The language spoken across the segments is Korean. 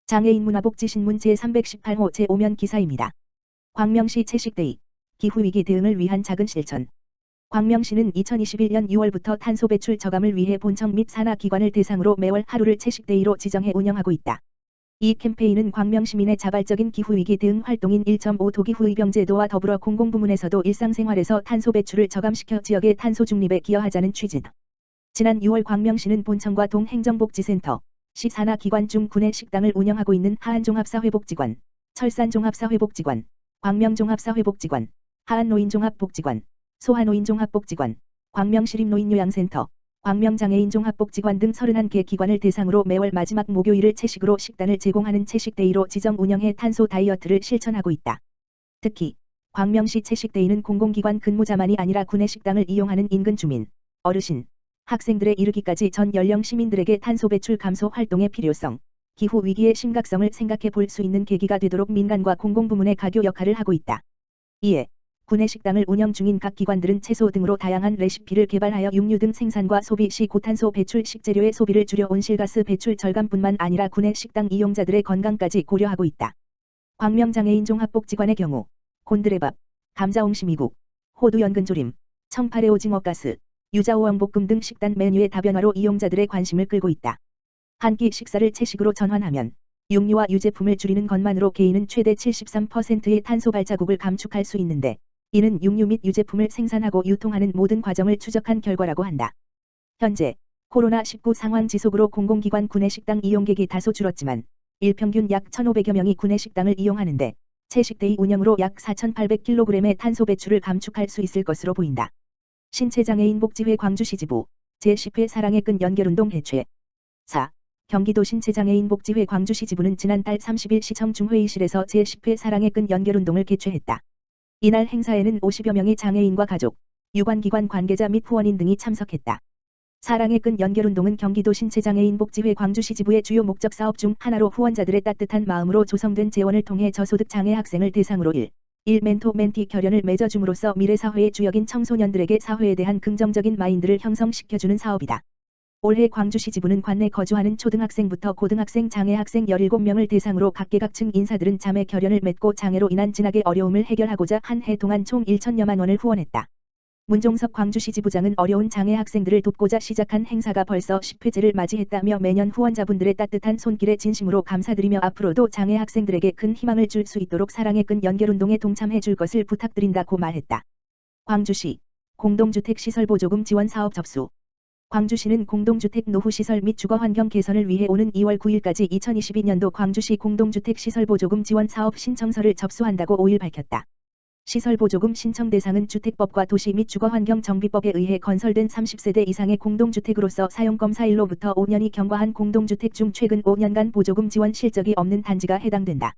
장애인 문화복지신문 제318호 제5면 기사입니다. 광명시 채식데이, 기후위기 대응을 위한 작은 실천. 광명시는 2021년 6월부터 탄소 배출 저감을 위해 본청 및 산하기관을 대상으로 매월 하루를 채식데이로 지정해 운영하고 있다. 이 캠페인은 광명시민의 자발적인 기후위기 대응 활동인 1.5도 기후의병 제도와 더불어 공공부문에서도 일상생활에서 탄소 배출을 저감시켜 지역의 탄소 중립에 기여하자는 취지. 지난 6월 광명시는 본청과 동행정복지센터, 시 산하기관 중 구내 식당을 운영하고 있는 하안종합사회복지관, 철산종합사회복지관, 광명종합사회복지관, 하안노인종합복지관, 소하노인종합복지관, 광명시립노인요양센터, 광명장애인종합복지관 등 31개 기관을 대상으로 매월 마지막 목요일을 채식으로 식단을 제공하는 채식데이로 지정 운영해 탄소 다이어트를 실천하고 있다. 특히 광명시 채식데이는 공공기관 근무자만이 아니라 구내 식당을 이용하는 인근 주민, 어르신, 학생들에 이르기까지 전 연령 시민들에게 탄소 배출 감소 활동의 필요성, 기후 위기의 심각성을 생각해 볼 수 있는 계기가 되도록 민간과 공공부문의 가교 역할을 하고 있다. 이에 구내 식당을 운영 중인 각 기관들은 채소 등으로 다양한 레시피를 개발하여 육류 등 생산과 소비 시 고탄소 배출 식재료의 소비를 줄여 온실가스 배출 절감뿐만 아니라 구내 식당 이용자들의 건강까지 고려하고 있다. 광명장애인종합복지관의 경우 곤드레밥, 감자옹심이국, 호두연근조림, 청파래 오징어가스, 유자오왕볶음 등 식단 메뉴의 다변화로 이용자들의 관심을 끌고 있다. 한 끼 식사를 채식으로 전환하면 육류와 유제품을 줄이는 것만으로 개인은 최대 73%의 탄소 발자국을 감축할 수 있는데, 이는 육류 및 유제품을 생산하고 유통하는 모든 과정을 추적한 결과라고 한다. 현재 코로나19 상황 지속으로 공공기관 구내식당 이용객이 다소 줄었지만 일평균 약 1,500여 명이 구내식당을 이용하는데 채식데이 운영으로 약 4,800kg의 탄소 배출을 감축할 수 있을 것으로 보인다. 신체장애인복지회 광주시지부 제10회 사랑의 끈 연결운동 개최. 4. 경기도 신체장애인복지회 광주시지부는 지난달 30일 시청 중회의실에서 제10회 사랑의 끈 연결운동을 개최했다. 이날 행사에는 50여 명의 장애인과 가족, 유관기관 관계자 및 후원인 등이 참석했다. 사랑의 끈 연결운동은 경기도 신체장애인복지회 광주시지부의 주요 목적 사업 중 하나로 후원자들의 따뜻한 마음으로 조성된 재원을 통해 저소득 장애 학생을 대상으로 1. 멘토 멘티 결연을 맺어줌으로써 미래 사회의 주역인 청소년들에게 사회에 대한 긍정적인 마인드를 형성시켜주는 사업이다. 올해 광주시지부는 관내 거주하는 초등학생부터 고등학생 장애학생 17명을 대상으로 각계각층 인사들은 자매 결연을 맺고 장애로 인한 진학의 어려움을 해결하고자 한 해 동안 총 1,000여만 원을 후원했다. 문종석 광주시지부장은 어려운 장애 학생들을 돕고자 시작한 행사가 벌써 10회째를 맞이했다며 매년 후원자분들의 따뜻한 손길에 진심으로 감사드리며 앞으로도 장애 학생들에게 큰 희망을 줄 수 있도록 사랑의 끈 연결운동에 동참해 줄 것을 부탁드린다고 말했다. 광주시 공동주택시설보조금 지원 사업 접수. 광주시는 공동주택 노후시설 및 주거환경 개선을 위해 오는 2월 9일까지 2022년도 광주시 공동주택시설보조금 지원 사업 신청서를 접수한다고 5일 밝혔다. 시설보조금 신청 대상은 주택법과 도시 및 주거환경정비법에 의해 건설된 30세대 이상의 공동주택으로서 사용검사일로부터 5년이 경과한 공동주택 중 최근 5년간 보조금 지원 실적이 없는 단지가 해당된다.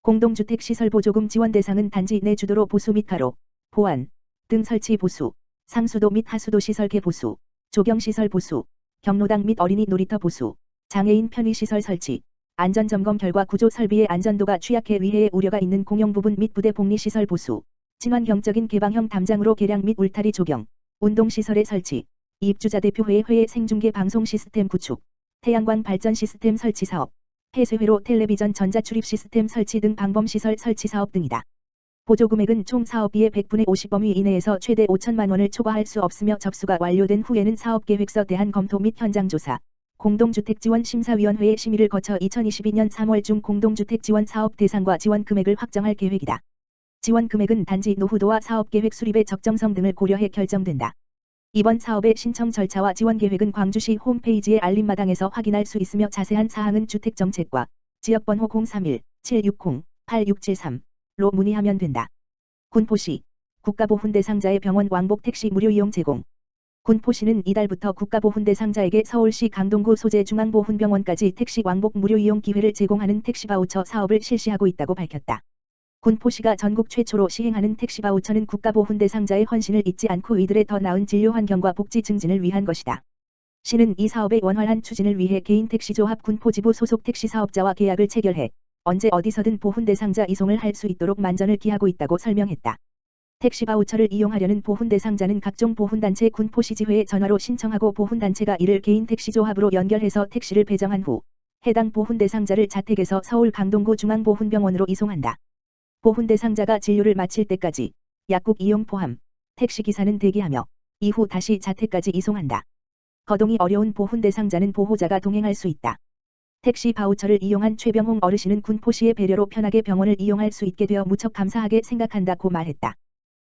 공동주택 시설보조금 지원 대상은 단지 내 주도로 보수 및 가로, 보완 등 설치 보수, 상수도 및 하수도 시설 개보수, 조경시설 보수, 경로당 및 어린이 놀이터 보수, 장애인 편의시설 설치, 안전점검 결과 구조 설비의 안전도가 취약해 위해의 우려가 있는 공용부분 및 부대 복리시설 보수, 친환경적인 개방형 담장으로 개량 및 울타리 조경, 운동시설의 설치, 입주자 대표회의 회의 생중계 방송 시스템 구축, 태양광 발전 시스템 설치 사업, 폐쇄회로 텔레비전 전자출입 시스템 설치 등 방범시설 설치 사업 등이다. 보조금액은 총 사업비의 100분의 50 범위 이내에서 최대 5천만 원을 초과할 수 없으며 접수가 완료된 후에는 사업계획서 대한 검토 및 현장조사, 공동주택지원심사위원회의 심의를 거쳐 2022년 3월 중 공동주택지원 사업 대상과 지원 금액을 확정할 계획이다. 지원 금액은 단지 노후도와 사업계획 수립의 적정성 등을 고려해 결정된다. 이번 사업의 신청 절차와 지원 계획은 광주시 홈페이지의 알림마당에서 확인할 수 있으며 자세한 사항은 주택정책과 지역번호 031-760-8673로 문의하면 된다. 군포시 국가보훈대상자의 병원 왕복 택시 무료 이용 제공. 군포시는 이달부터 국가보훈대상자에게 서울시 강동구 소재 중앙보훈병원까지 택시 왕복 무료 이용 기회를 제공하는 택시바우처 사업을 실시하고 있다고 밝혔다. 군포시가 전국 최초로 시행하는 택시바우처는 국가보훈대상자의 헌신을 잊지 않고 이들의 더 나은 진료 환경과 복지 증진을 위한 것이다. 시는 이 사업의 원활한 추진을 위해 개인 택시조합 군포지부 소속 택시사업자와 계약을 체결해 언제 어디서든 보훈대상자 이송을 할 수 있도록 만전을 기하고 있다고 설명했다. 택시바우처를 이용하려는 보훈대상자는 각종 보훈단체 군포시지회에 전화로 신청하고 보훈단체가 이를 개인 택시조합으로 연결해서 택시를 배정한 후 해당 보훈 대상자를 자택에서 서울 강동구 중앙보훈병원으로 이송한다. 보훈 대상자가 진료를 마칠 때까지 약국 이용 포함 택시기사는 대기하며 이후 다시 자택까지 이송한다. 거동이 어려운 보훈 대상자는 보호자가 동행할 수 있다. 택시 바우처를 이용한 최병홍 어르신은 군포시의 배려로 편하게 병원을 이용할 수 있게 되어 무척 감사하게 생각한다고 말했다.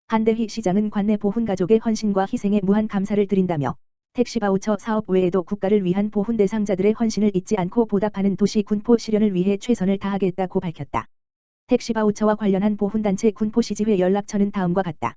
한대휘 시장은 관내 보훈 가족의 헌신과 희생에 무한 감사를 드린다며 택시 바우처 사업 외에도 국가를 위한 보훈 대상자들의 헌신을 잊지 않고 보답하는 도시 군포 실현을 위해 최선을 다하겠다고 밝혔다. 택시 바우처와 관련한 보훈단체 군포시지회 연락처는 다음과 같다.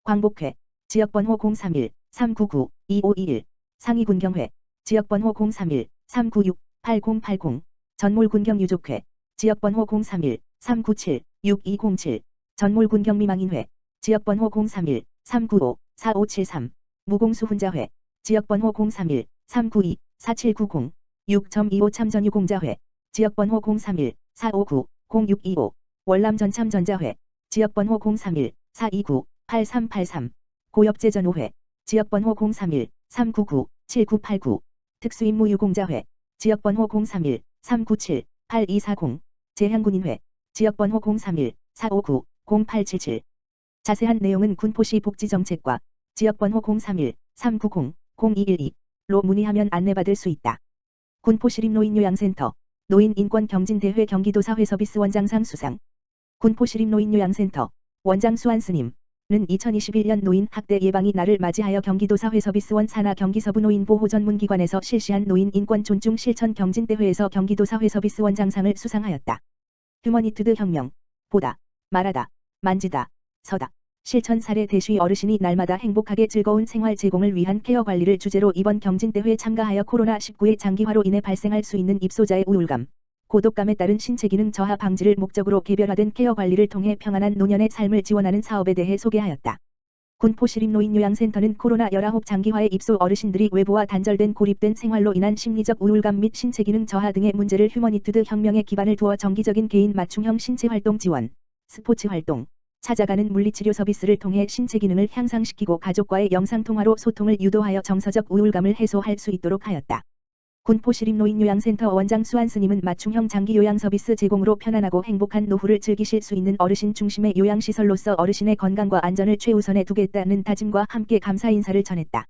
광복회 지역번호 031-399-2521 상위군경회 지역번호 031-396-8080 전몰군경유족회 지역번호 031-397-6207 전몰군경미망인회 지역번호 031-395-4573 무공수훈자회 지역번호 031-392-4790 6.25 참전유공자회 지역번호 031-459-0625 월남전참전자회 지역번호 031-429-8383 고엽제전우회 지역번호 031-399-7989 특수임무유공자회 지역번호 031-397-8240 재향군인회 지역번호 031-459-0877 자세한 내용은 군포시 복지정책과 지역번호 031-390-0212로 문의하면 안내받을 수 있다. 군포시립노인요양센터 노인인권경진대회 경기도사회서비스 원장상 수상 군포시립노인요양센터 원장 수한스님은 2021년 노인 학대 예방의 날을 맞이하여 경기도사회서비스원 산하 경기서부 노인보호전문기관에서 실시한 노인인권 존중 실천 경진대회에서 경기도사회서비스원장상을 수상하였다. 휴머니트드 혁명, 보다, 말하다, 만지다, 서다. 실천 사례 대쉬 어르신이 날마다 행복하게 즐거운 생활 제공을 위한 케어 관리를 주제로 이번 경진대회에 참가하여 코로나19의 장기화로 인해 발생할 수 있는 입소자의 우울감, 고독감에 따른 신체기능 저하 방지를 목적으로 개별화된 케어 관리를 통해 평안한 노년의 삶을 지원하는 사업에 대해 소개하였다. 군포시립노인요양센터는 코로나19 장기화의 입소 어르신들이 외부와 단절된 고립된 생활로 인한 심리적 우울감 및 신체기능 저하 등의 문제를 휴머니트드 혁명에 기반을 두어 정기적인 개인 맞춤형 신체활동 지원, 스포츠 활동, 찾아가는 물리치료 서비스를 통해 신체 기능을 향상시키고 가족과의 영상통화로 소통을 유도하여 정서적 우울감을 해소할 수 있도록 하였다. 군포시립노인요양센터 원장 수한스님은 맞춤형 장기요양 서비스 제공으로 편안하고 행복한 노후를 즐기실 수 있는 어르신 중심의 요양시설로서 어르신의 건강과 안전을 최우선에 두겠다는 다짐과 함께 감사 인사를 전했다.